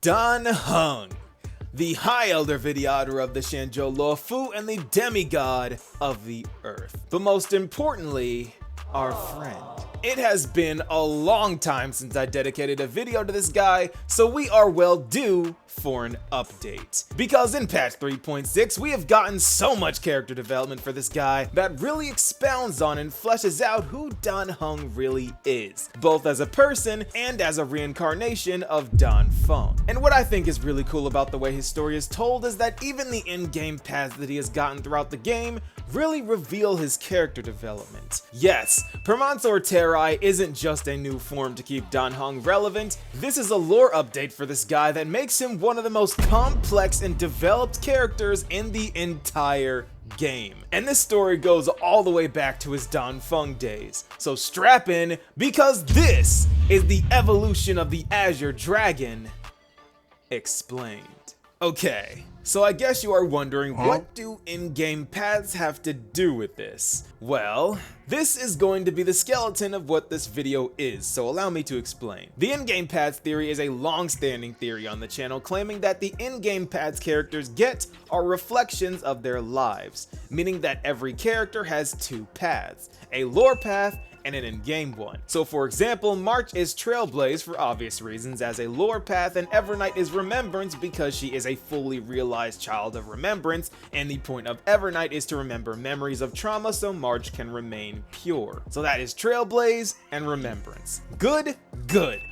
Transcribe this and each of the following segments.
Danheng, the High Elder Vidyadhara of the Xianzhou Luofu and the demigod of the earth. But most importantly, our friend. It has been a long time since I dedicated a video to this guy, so we are well due for an update. Because in patch 3.6, we have gotten so much character development for this guy that really expounds on and fleshes out who Danheng really is, both as a person and as a reincarnation of Danfeng. And what I think is really cool about the way his story is told is that even the in-game paths that he has gotten throughout the game really reveal his character development. Yes, Permansor Terrae isn't just a new form to keep Danheng relevant, this is a lore update for this guy that makes him one of the most complex and developed characters in the entire game. And this story goes all the way back to his Danfeng days. So strap in, because this is the evolution of the Azure Dragon explained. Okay, so I guess you are wondering, what do in-game paths have to do with this? Well, this is going to be the skeleton of what this video is, so allow me to explain. The in-game paths theory is a long-standing theory on the channel, claiming that the in-game paths characters get are reflections of their lives, meaning that every character has two paths, a lore path and an in-game one. So for example, March is Trailblaze for obvious reasons as a lore path, and Evernight is Remembrance because she is a fully realized child of Remembrance, and the point of Evernight is to remember memories of trauma so March can remain pure. So that is Trailblaze and Remembrance. Good,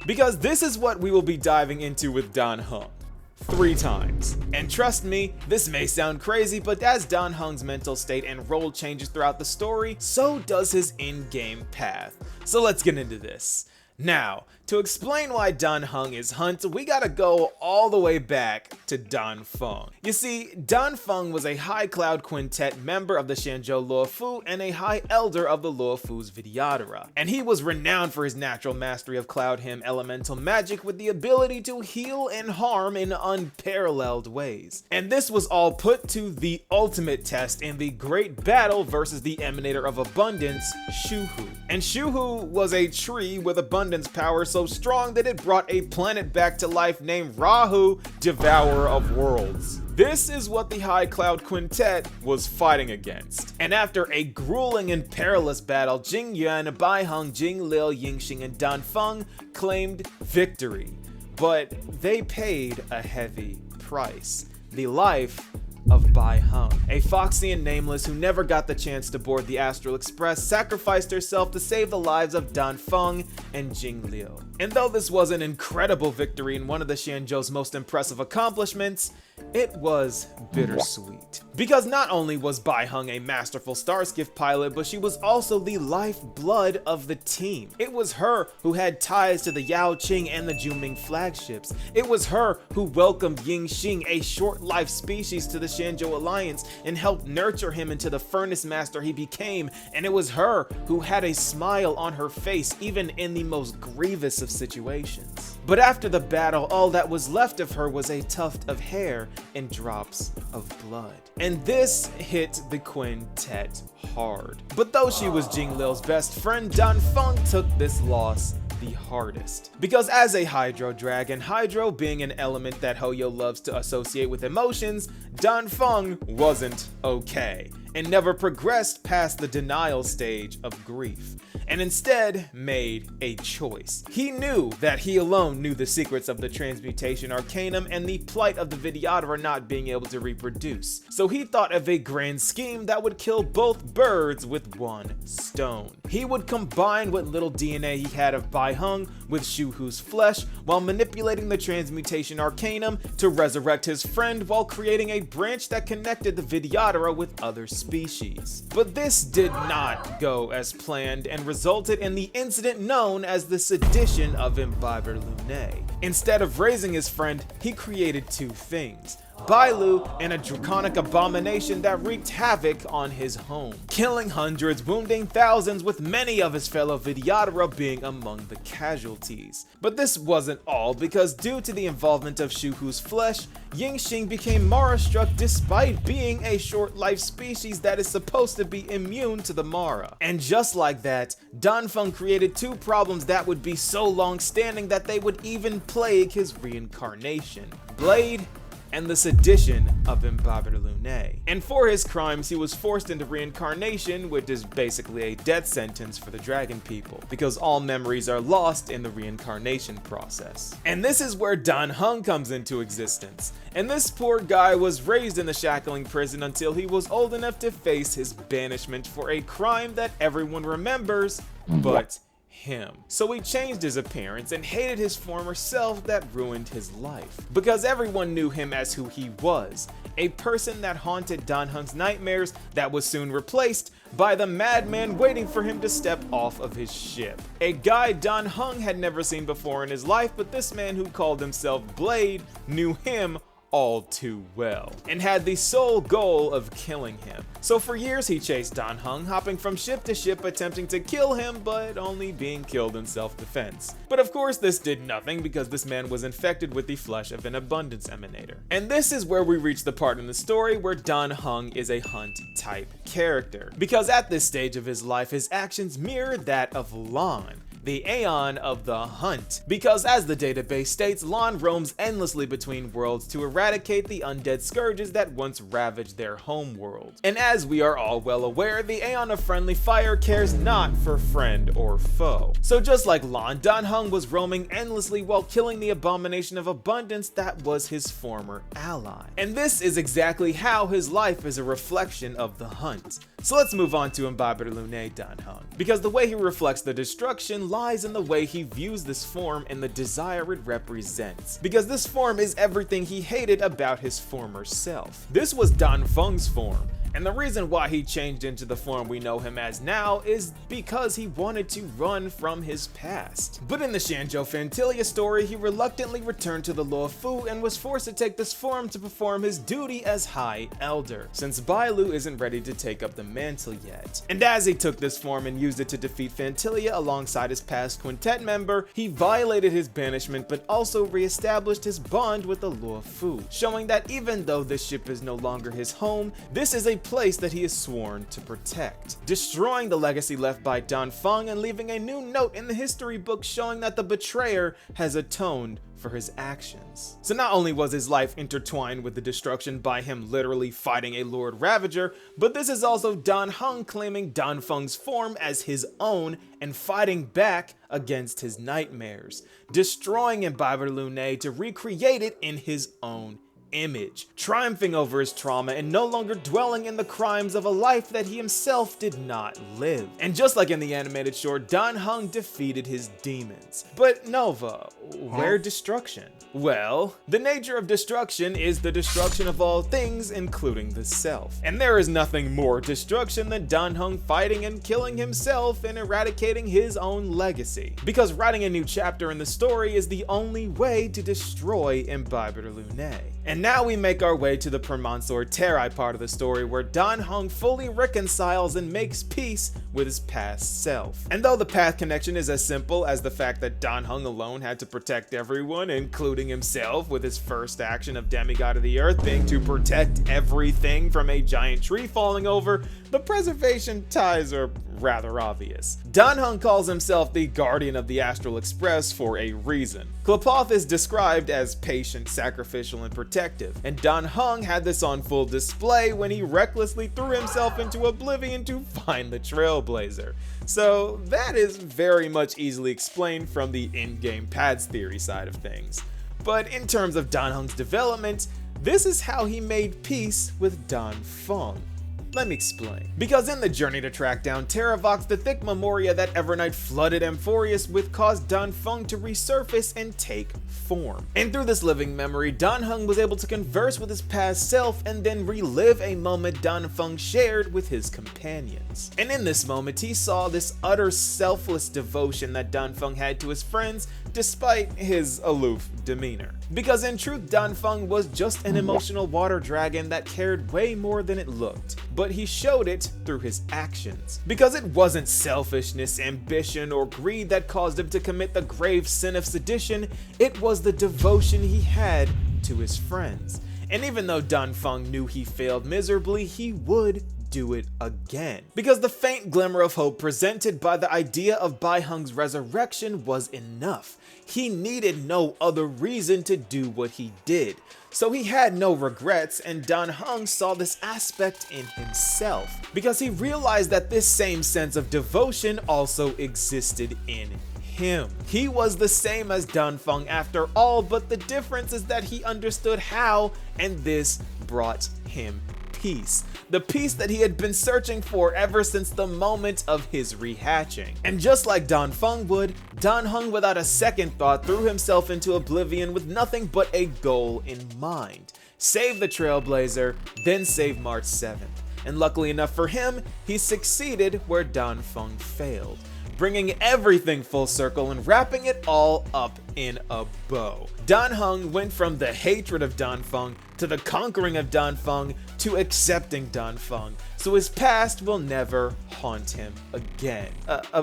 because this is what we will be diving into with Danheng. 3 times. And trust me, this may sound crazy, but as Danheng's mental state and role changes throughout the story, so does his in-game path. So let's get into this. Now, to explain why Danheng is Hunt, we gotta go all the way back to Danfeng. You see, Danfeng was a High Cloud Quintet member of the Xianzhou Luofu and a High Elder of the Luofu's Vidyadhara. And he was renowned for his natural mastery of Cloud Hymn elemental magic with the ability to heal and harm in unparalleled ways. And this was all put to the ultimate test in the great battle versus the Emanator of Abundance, Shuhu. And Shuhu was a tree with abundance power so strong that it brought a planet back to life named Rahu, Devourer of Worlds. This is what the High Cloud Quintet was fighting against. And after a grueling and perilous battle, Jingyuan, Baiheng, Jinglil, Yingxing, and Danfeng claimed victory. But they paid a heavy price: the life of Baiheng. A foxy and nameless who never got the chance to board the Astral Express sacrificed herself to save the lives of Danfeng and Jinglil. And though this was an incredible victory and one of the Xianzhou's most impressive accomplishments, it was bittersweet. Because not only was Baiheng a masterful Starskiff pilot, but she was also the lifeblood of the team. It was her who had ties to the Yaoqing and the Juming flagships. It was her who welcomed Yingxing, a short-lived species, to the Xianzhou Alliance and helped nurture him into the Furnace Master he became. And it was her who had a smile on her face even in the most grievous of situations. But after the battle, all that was left of her was a tuft of hair and drops of blood. And this hit the quintet hard. But though she was Jinglil's best friend, Danfeng took this loss the hardest. Because as a Hydro Dragon, Hydro being an element that Hoyo loves to associate with emotions, Danfeng wasn't okay, and never progressed past the denial stage of grief, and instead made a choice. He knew that he alone knew the secrets of the Transmutation Arcanum and the plight of the Vidyadhara not being able to reproduce. So he thought of a grand scheme that would kill both birds with one stone. He would combine what little DNA he had of Baiheng with Shuhu's flesh while manipulating the Transmutation Arcanum to resurrect his friend while creating a branch that connected the Vidyadhara with other species. But this did not go as planned and resulted in the incident known as the Sedition of Imbibitor Lunae. Instead of raising his friend, he created two things: Bailu, and a draconic abomination that wreaked havoc on his home, killing hundreds, wounding thousands, with many of his fellow Vidyadhara being among the casualties. But this wasn't all, because due to the involvement of Shuhu's flesh, Yingxing became Mara-struck despite being a short-life species that is supposed to be immune to the Mara. And just like that, Danfeng created two problems that would be so long-standing that they would even plague his reincarnation: Blade and the Sedition of Imbibitor Lunae. And for his crimes, he was forced into reincarnation, which is basically a death sentence for the dragon people, because all memories are lost in the reincarnation process. And this is where Danheng comes into existence. And this poor guy was raised in the shackling prison until he was old enough to face his banishment for a crime that everyone remembers, but him. So he changed his appearance and hated his former self that ruined his life, because everyone knew him as who he was, a person that haunted Danheng's nightmares that was soon replaced by the madman waiting for him to step off of his ship. A guy Danheng had never seen before in his life, but this man who called himself Blade knew him all too well, and had the sole goal of killing him. So for years he chased Danheng, hopping from ship to ship attempting to kill him, but only being killed in self-defense. But of course this did nothing, because this man was infected with the flesh of an abundance emanator. And this is where we reach the part in the story where Danheng is a hunt type character, because at this stage of his life his actions mirror that of Lan, the Aeon of the Hunt, because as the database states, Lan roams endlessly between worlds to eradicate the undead scourges that once ravaged their home world. And as we are all well aware, the Aeon of Friendly Fire cares not for friend or foe. So just like Lan, Danheng was roaming endlessly while killing the abomination of abundance that was his former ally. And this is exactly how his life is a reflection of the hunt. So let's move on to Imbibitor Lunae Danheng, because the way he reflects the destruction lies in the way he views this form and the desire it represents, because this form is everything he hated about his former self. This was Danfeng's form, and the reason why he changed into the form we know him as now is because he wanted to run from his past. But in the Xianzhou Fantilia story, he reluctantly returned to the Luofu and was forced to take this form to perform his duty as High Elder, since Bailu isn't ready to take up the mantle yet. And as he took this form and used it to defeat Fantilia alongside his past quintet member, he violated his banishment but also re-established his bond with the Luofu, showing that even though this ship is no longer his home, this is a place that he is sworn to protect, destroying the legacy left by Danfeng and leaving a new note in the history book showing that the betrayer has atoned for his actions. So not only was his life intertwined with the destruction by him literally fighting a Lord Ravager, but this is also Danheng claiming Danfeng's form as his own and fighting back against his nightmares, destroying Imbibitor Lunae to recreate it in his own image, triumphing over his trauma and no longer dwelling in the crimes of a life that he himself did not live. And just like in the animated short, Danheng defeated his demons. But Nova, where destruction? Well, the nature of destruction is the destruction of all things, including the self. And there is nothing more destruction than Danheng fighting and killing himself and eradicating his own legacy. Because writing a new chapter in the story is the only way to destroy Imbibitor Lunae. And now we make our way to the Permansor Terrae part of the story, where Danheng fully reconciles and makes peace with his past self. And though the path connection is as simple as the fact that Danheng alone had to protect everyone, including himself, with his first action of Demigod of the Earth being to protect everything from a giant tree falling over, the preservation ties are rather obvious. Danheng calls himself the Guardian of the Astral Express for a reason. Klapoth is described as patient, sacrificial, and protective, and Danheng had this on full display when he recklessly threw himself into oblivion to find the Trailblazer. So that is very much easily explained from the in-game paths theory side of things. But in terms of Danheng's development, this is how he made peace with Danfeng. Let me explain. Because in the journey to track down Terravox, the thick memoria that Evernight flooded Amphorius with caused Danfeng to resurface and take form. And through this living memory, Danheng was able to converse with his past self and then relive a moment Danfeng shared with his companions. And in this moment, he saw this utter selfless devotion that Danfeng had to his friends despite his aloof demeanor. Because in truth, Danfeng was just an emotional water dragon that cared way more than it looked, but he showed it through his actions. Because it wasn't selfishness, ambition, or greed that caused him to commit the grave sin of sedition, it was the devotion he had to his friends. And even though Danfeng knew he failed miserably, he would do it again. Because the faint glimmer of hope presented by the idea of Baiheng's resurrection was enough. He needed no other reason to do what he did. So he had no regrets, and Danheng saw this aspect in himself. Because he realized that this same sense of devotion also existed in him. He was the same as Danfeng after all, but the difference is that he understood how, and this brought him peace. The peace that he had been searching for ever since the moment of his rehatching. And just like Danfeng would, Danheng without a second thought threw himself into oblivion with nothing but a goal in mind. Save the Trailblazer, then save March 7th. And luckily enough for him, he succeeded where Danfeng failed, bringing everything full circle and wrapping it all up in a bow. Danheng went from the hatred of Danfeng to the conquering of Danfeng to accepting Danfeng, so his past will never haunt him again.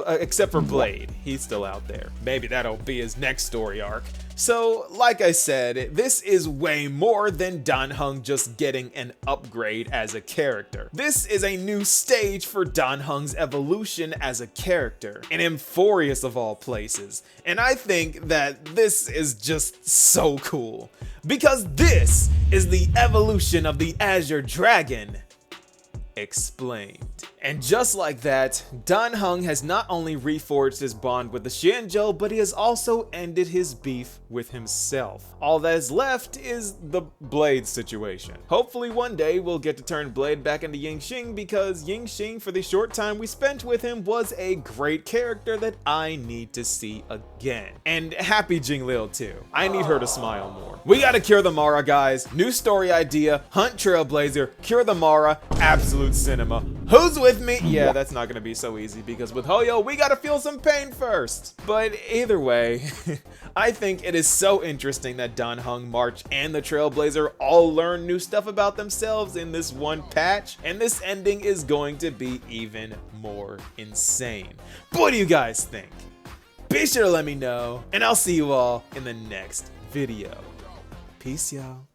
Except for Blade, he's still out there. Maybe that'll be his next story arc. So, like I said, this is way more than Danheng just getting an upgrade as a character. This is a new stage for Danheng's evolution as a character, in Amphorius of all places. And I think that this is just so cool, because this is the evolution of the Azure Dragon explained. And just like that, Danheng has not only reforged his bond with the Xianzhou, but he has also ended his beef with himself. All that is left is the Blade situation. Hopefully one day we'll get to turn Blade back into Yingxing, because Yingxing, for the short time we spent with him, was a great character that I need to see again. And happy Jingliu too. I need her to smile more. We gotta cure the Mara, guys. New story idea, hunt Trailblazer, cure the Mara, absolute cinema. Who's with me? Yeah, that's not gonna be so easy, because with Hoyo, we gotta feel some pain first. But either way, I think it is so interesting that Danheng, March, and the Trailblazer all learn new stuff about themselves in this one patch, and this ending is going to be even more insane. What do you guys think? Be sure to let me know, and I'll see you all in the next video. Peace, y'all.